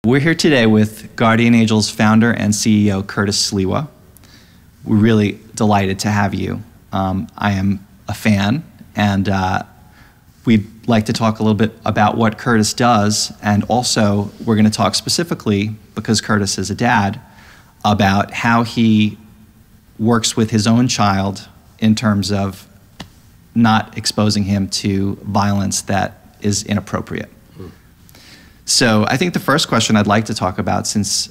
We're here today with Guardian Angel's founder and CEO, Curtis Sliwa. We're really delighted to have you. I am a fan, and we'd like to talk a little bit about what Curtis does, and also we're going to talk specifically, because Curtis is a dad, about how he works with his own child in terms of not exposing him to violence that is inappropriate. So I think the first question I'd like to talk about, since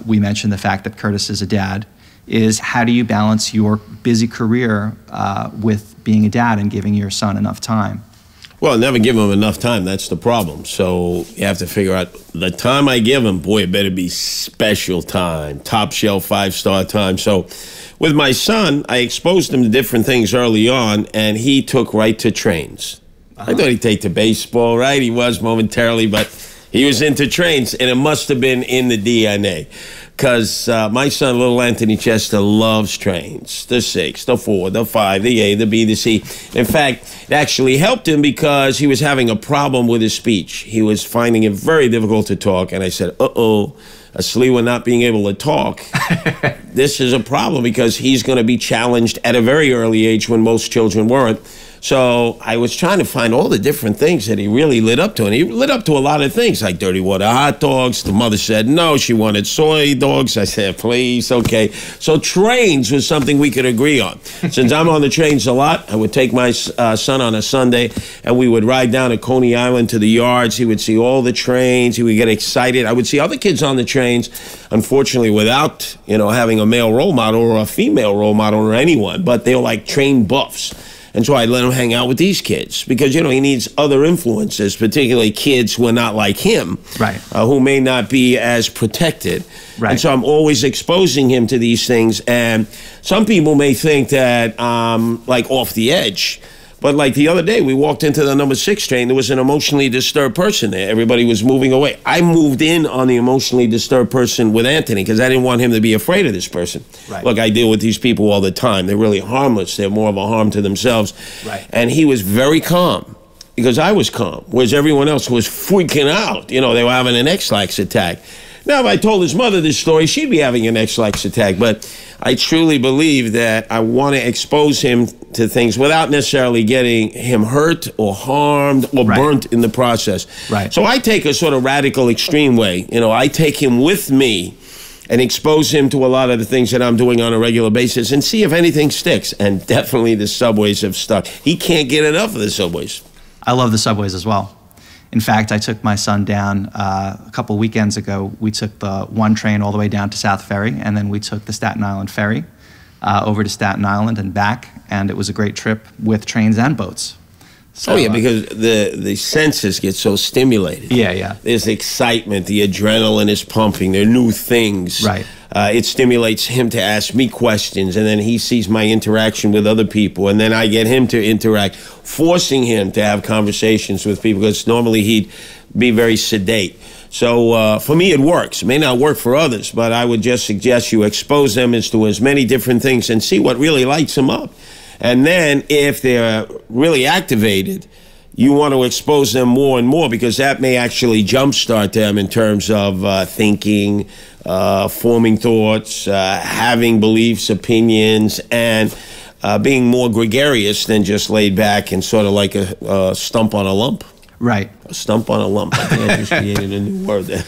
we mentioned the fact that Curtis is a dad, is how do you balance your busy career with being a dad and giving your son enough time? Well, I never give him enough time. That's the problem. So you have to figure out the time I give him, boy, it better be special time, top shelf, 5-star time. So with my son, I exposed him to different things early on, and he took right to trains. I thought he'd take to baseball, right? He was momentarily, but he was into trains, and it must have been in the DNA. Because my son, little Anthony Chester, loves trains. The 6, the 4, the 5, the A, the B, the C. In fact, it actually helped him because he was having a problem with his speech. He was finding it very difficult to talk, and I said, uh-oh, a Sliwa not being able to talk, this is a problem because he's going to be challenged at a very early age when most children weren't. So I was trying to find all the different things that he really lit up to. And he lit up to a lot of things, like dirty water hot dogs. The mother said no, she wanted soy dogs. I said, please, okay. So trains was something we could agree on. Since I'm on the trains a lot, I would take my son on a Sunday, and we would ride down to Coney Island to the yards. He would see all the trains. He would get excited. I would see other kids on the trains, unfortunately, without, having a male role model or a female role model or anyone. But they were like train buffs. And so I let him hang out with these kids because, he needs other influences, particularly kids who are not like him, right? Who may not be as protected. Right. And so I'm always exposing him to these things. And some people may think that I'm like off the edge. But like the other day, we walked into the number 6 train. There was an emotionally disturbed person there. Everybody was moving away. I moved in on the emotionally disturbed person with Anthony because I didn't want him to be afraid of this person. Right. Look, I deal with these people all the time. They're really harmless. They're more of a harm to themselves. Right. And he was very calm because I was calm, whereas everyone else was freaking out. They were having an X-lax attack. Now, if I told his mother this story, she'd be having an X-lax attack. But I truly believe that I want to expose him to things without necessarily getting him hurt or harmed or burnt in the process. Right. So I take a sort of radical extreme way. I take him with me and expose him to a lot of the things that I'm doing on a regular basis and see if anything sticks. And definitely the subways have stuck. He can't get enough of the subways. I love the subways as well. In fact, I took my son down a couple weekends ago. We took the 1 train all the way down to South Ferry, and then we took the Staten Island ferry over to Staten Island and back, and it was a great trip with trains and boats. So, because the senses get so stimulated. Yeah. There's excitement, the adrenaline is pumping, there are new things. Right. It stimulates him to ask me questions, and then he sees my interaction with other people, and then I get him to interact, forcing him to have conversations with people, because normally he'd be very sedate. So for me, it works. It may not work for others, but I would just suggest you expose them to as many different things and see what really lights them up. And then if they're really activated, you want to expose them more and more, because that may actually jumpstart them in terms of thinking, forming thoughts, having beliefs, opinions, and being more gregarious than just laid back and sort of like a stump on a lump. Right. A stump on a lump. I think I just created a new word there.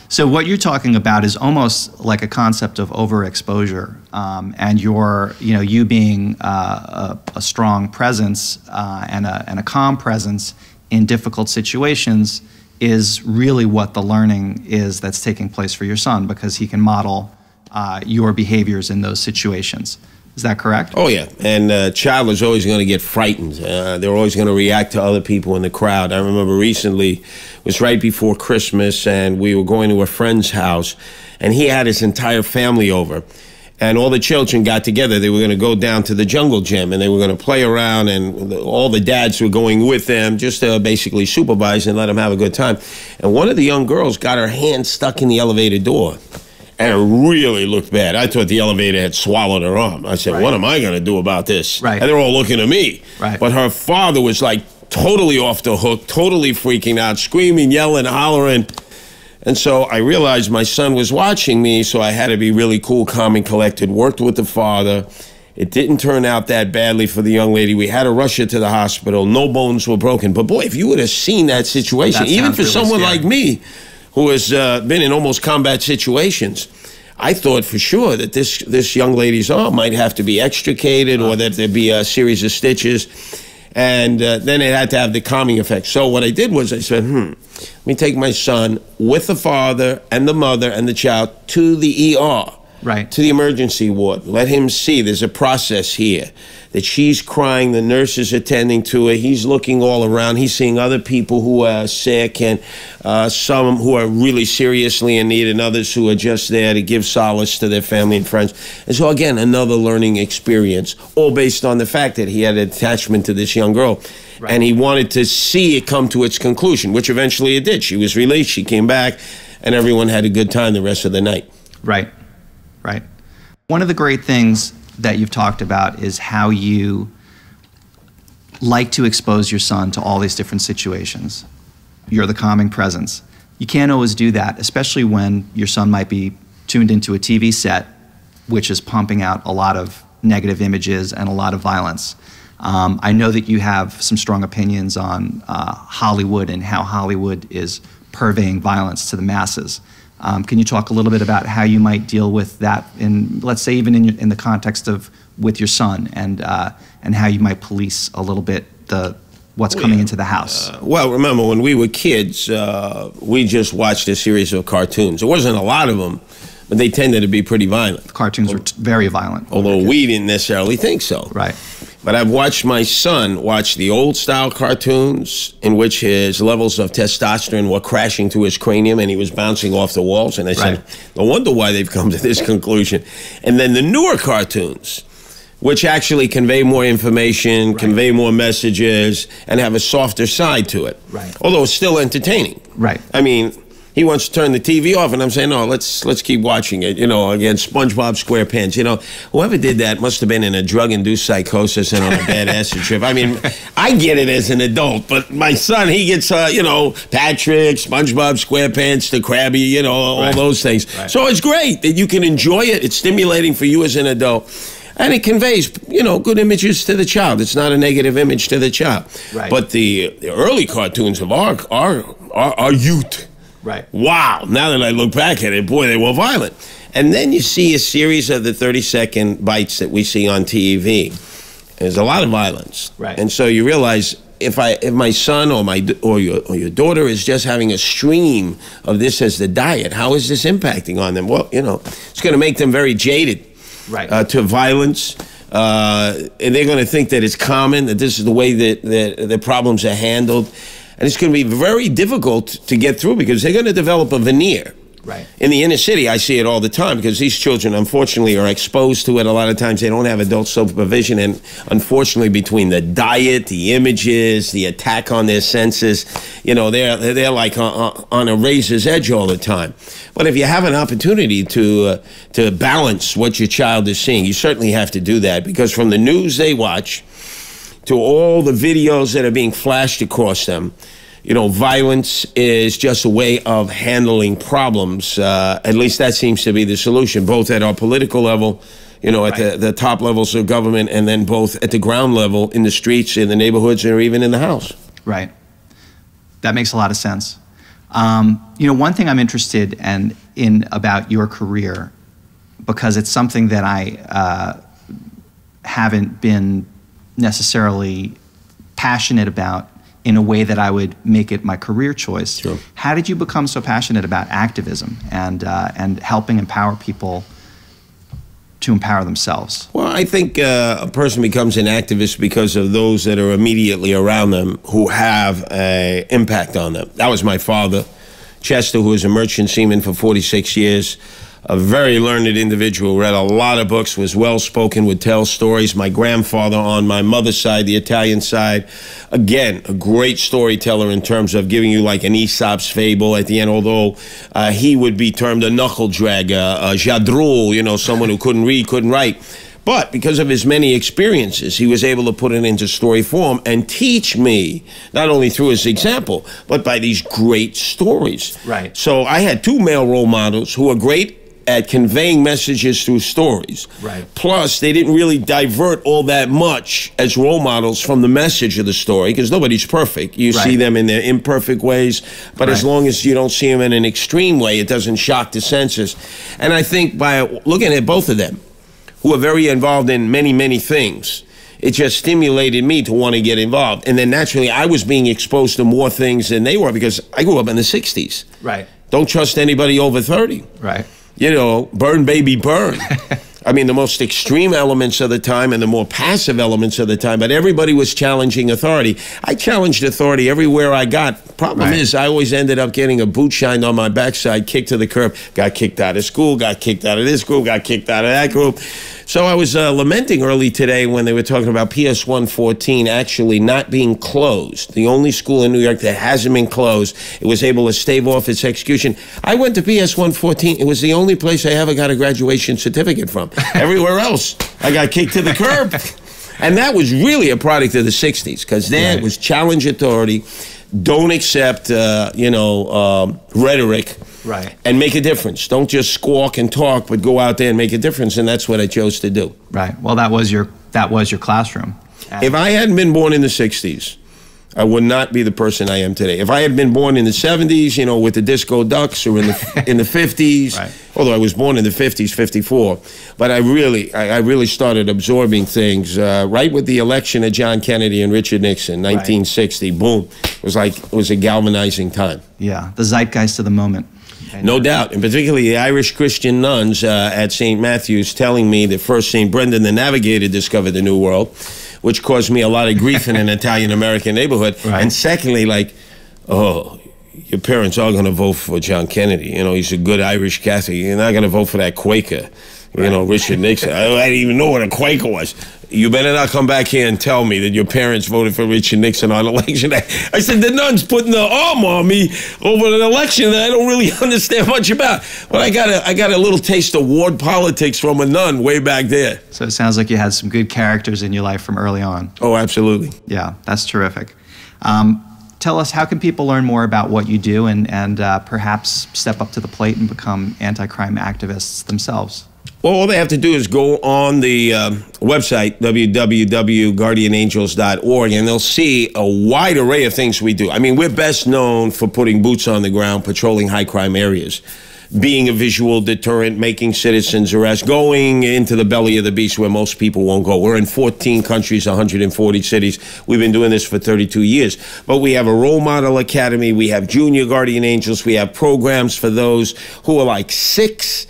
So what you're talking about is almost like a concept of overexposure, and you being a strong presence and a calm presence in difficult situations is really what the learning is that's taking place for your son, because he can model your behaviors in those situations. Is that correct? Oh, yeah. And a child is always going to get frightened. They're always going to react to other people in the crowd. I remember recently, it was right before Christmas, and we were going to a friend's house, and he had his entire family over. And all the children got together. They were going to go down to the jungle gym, and they were going to play around, and all the dads were going with them just to basically supervise and let them have a good time. And one of the young girls got her hand stuck in the elevator door. And it really looked bad. I thought the elevator had swallowed her arm. I said, what am I going to do about this? Right. And they're all looking at me. Right. But her father was like totally off the hook, totally freaking out, screaming, yelling, hollering. And so I realized my son was watching me, so I had to be really cool, calm, and collected, worked with the father. It didn't turn out that badly for the young lady. We had to rush her to the hospital. No bones were broken. But boy, if you would have seen that situation, even for someone like me, who has been in almost combat situations, I thought for sure that this young lady's arm might have to be extricated or that there'd be a series of stitches. And then it had to have the calming effect. So what I did was I said, let me take my son with the father and the mother and the child to the ER. Right. To the emergency ward. Let him see there's a process here. That she's crying, the nurse is attending to her, he's looking all around, he's seeing other people who are sick and some who are really seriously in need and others who are just there to give solace to their family and friends. And so again, another learning experience, all based on the fact that he had an attachment to this young girl. Right. And he wanted to see it come to its conclusion, which eventually it did. She was released, she came back, and everyone had a good time the rest of the night. Right. Right. One of the great things that you've talked about is how you like to expose your son to all these different situations. You're the calming presence. You can't always do that, especially when your son might be tuned into a TV set, which is pumping out a lot of negative images and a lot of violence. I know that you have some strong opinions on Hollywood and how Hollywood is purveying violence to the masses. Can you talk a little bit about how you might deal with that in, let's say, even in the context of with your son, and how you might police a little bit what's coming into the house? Well, remember when we were kids, we just watched a series of cartoons. There wasn't a lot of them, but they tended to be pretty violent. The cartoons were very violent. Although we didn't necessarily think so. Right. But I've watched my son watch the old-style cartoons in which his levels of testosterone were crashing to his cranium and he was bouncing off the walls. And I said, no wonder why they've come to this conclusion. And then the newer cartoons, which actually convey more information, convey more messages, and have a softer side to it. Right. Although it's still entertaining. Right. I mean, he wants to turn the TV off, and I'm saying, no, let's keep watching it. You know, again, SpongeBob SquarePants. You know, whoever did that must have been in a drug-induced psychosis and on a bad acid trip. I mean, I get it as an adult, but my son, he gets, you know, Patrick, SpongeBob SquarePants, the Krabby, you know, all those things. Right. So it's great that you can enjoy it. It's stimulating for you as an adult. And it conveys, you know, good images to the child. It's not a negative image to the child. Right. But the early cartoons of our youth, right. Wow. Now that I look back at it, boy, they were violent. And then you see a series of the 30-second bites that we see on TV. There's a lot of violence. Right. And so you realize if my son or your daughter is just having a stream of this as the diet, how is this impacting on them? Well, you know, it's going to make them very jaded to violence. And they're going to think that it's common, that this is the way that the problems are handled. And it's going to be very difficult to get through because they're going to develop a veneer. Right. In the inner city, I see it all the time because these children, unfortunately, are exposed to it. A lot of times they don't have adult supervision. And unfortunately, between the diet, the images, the attack on their senses, you know, they're like on a razor's edge all the time. But if you have an opportunity to balance what your child is seeing, you certainly have to do that because from the news they watch to all the videos that are being flashed across them, you know, violence is just a way of handling problems. At least that seems to be the solution, both at our political level, you know, at the top levels of government, and then both at the ground level in the streets, in the neighborhoods, or even in the house. Right. That makes a lot of sense. You know, one thing I'm interested in about your career, because it's something that I haven't been necessarily passionate about in a way that I would make it my career choice. Sure. How did you become so passionate about activism and helping empower people to empower themselves? Well, I think a person becomes an activist because of those that are immediately around them who have an impact on them. That was my father, Chester, who was a merchant seaman for 46 years. A very learned individual, read a lot of books, was well-spoken, would tell stories. My grandfather on my mother's side, the Italian side, again, a great storyteller in terms of giving you like an Aesop's fable at the end, although he would be termed a knuckle dragger, a jadrul, you know, someone who couldn't read, couldn't write. But because of his many experiences, he was able to put it into story form and teach me, not only through his example, but by these great stories. Right. So I had 2 male role models who were great at conveying messages through stories. Right. Plus, they didn't really divert all that much as role models from the message of the story, because nobody's perfect. You see them in their imperfect ways, but as long as you don't see them in an extreme way, it doesn't shock the senses. And I think by looking at both of them, who are very involved in many, many things, it just stimulated me to want to get involved. And then naturally, I was being exposed to more things than they were, because I grew up in the 60s. Right. Don't trust anybody over 30. Right. You know, burn, baby, burn. I mean, the most extreme elements of the time and the more passive elements of the time, but everybody was challenging authority. I challenged authority everywhere I got. Problem is, I always ended up getting a boot shined on my backside, kicked to the curb, got kicked out of school, got kicked out of this group, got kicked out of that group. So I was lamenting early today when they were talking about PS 114 actually not being closed. The only school in New York that hasn't been closed, it was able to stave off its execution. I went to PS 114. It was the only place I ever got a graduation certificate from. Everywhere else, I got kicked to the curb. And that was really a product of the 60s, because then it was challenge authority, don't accept, rhetoric. Right. And make a difference. Don't just squawk and talk, but go out there and make a difference. And that's what I chose to do. Right. Well, that was your classroom. If I hadn't been born in the 60s, I would not be the person I am today. If I had been born in the 70s, with the Disco Ducks, or in the 50s, although I was born in the 50s, 54, but I really started absorbing things right with the election of John Kennedy and Richard Nixon, 1960. Boom. It was a galvanizing time. Yeah, the zeitgeist of the moment. No doubt, and particularly the Irish Christian nuns at St. Matthew's telling me that first St. Brendan the Navigator discovered the New World, which caused me a lot of grief in an Italian-American neighborhood. And secondly, your parents are going to vote for John Kennedy. He's a good Irish Catholic. You're not going to vote for that Quaker, Richard Nixon. I didn't even know what a Quaker was. You better not come back here and tell me that your parents voted for Richard Nixon on election day. I said, the nuns putting the arm on me over an election that I don't really understand much about. But I got a little taste of ward politics from a nun way back there. So it sounds like you had some good characters in your life from early on. Oh, absolutely. Yeah, that's terrific. Tell us, how can people learn more about what you do and perhaps step up to the plate and become anti-crime activists themselves? Well, all they have to do is go on the website, www.guardianangels.org, and they'll see a wide array of things we do. I mean, we're best known for putting boots on the ground, patrolling high-crime areas, being a visual deterrent, making citizens arrest, going into the belly of the beast where most people won't go. We're in 14 countries, 140 cities. We've been doing this for 32 years. But we have a role model academy. We have junior guardian angels. We have programs for those who are like 6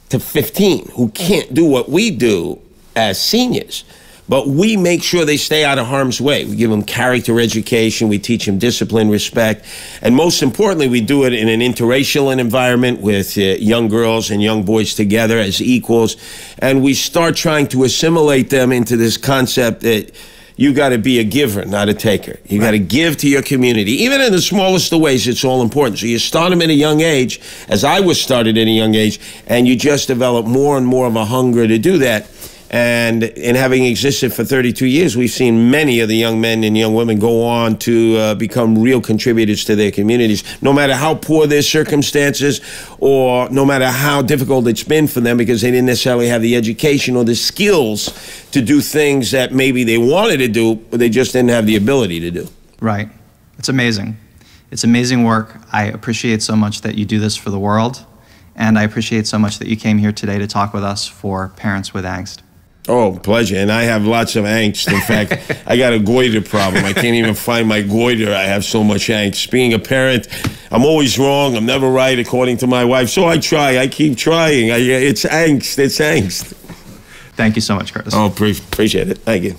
to 15 who can't do what we do as seniors. But we make sure they stay out of harm's way. We give them character education. We teach them discipline, respect. And most importantly, we do it in an interracial environment with young girls and young boys together as equals. And we start trying to assimilate them into this concept that you got to be a giver, not a taker. You got to give to your community. Even in the smallest of ways, it's all important. So you start them at a young age, as I was started at a young age, and you just develop more and more of a hunger to do that. And in having existed for 32 years, we've seen many of the young men and young women go on to become real contributors to their communities, no matter how poor their circumstances or no matter how difficult it's been for them, because they didn't necessarily have the education or the skills to do things that maybe they wanted to do, but they just didn't have the ability to do. Right. It's amazing. It's amazing work. I appreciate so much that you do this for the world, and I appreciate so much that you came here today to talk with us for Parents with Angst. Oh, pleasure. And I have lots of angst. In fact, I got a goiter problem. I can't even find my goiter. I have so much angst. Being a parent, I'm always wrong. I'm never right, according to my wife. So I try. I keep trying. It's angst. It's angst. Thank you so much, Curtis. Oh, appreciate it. Thank you.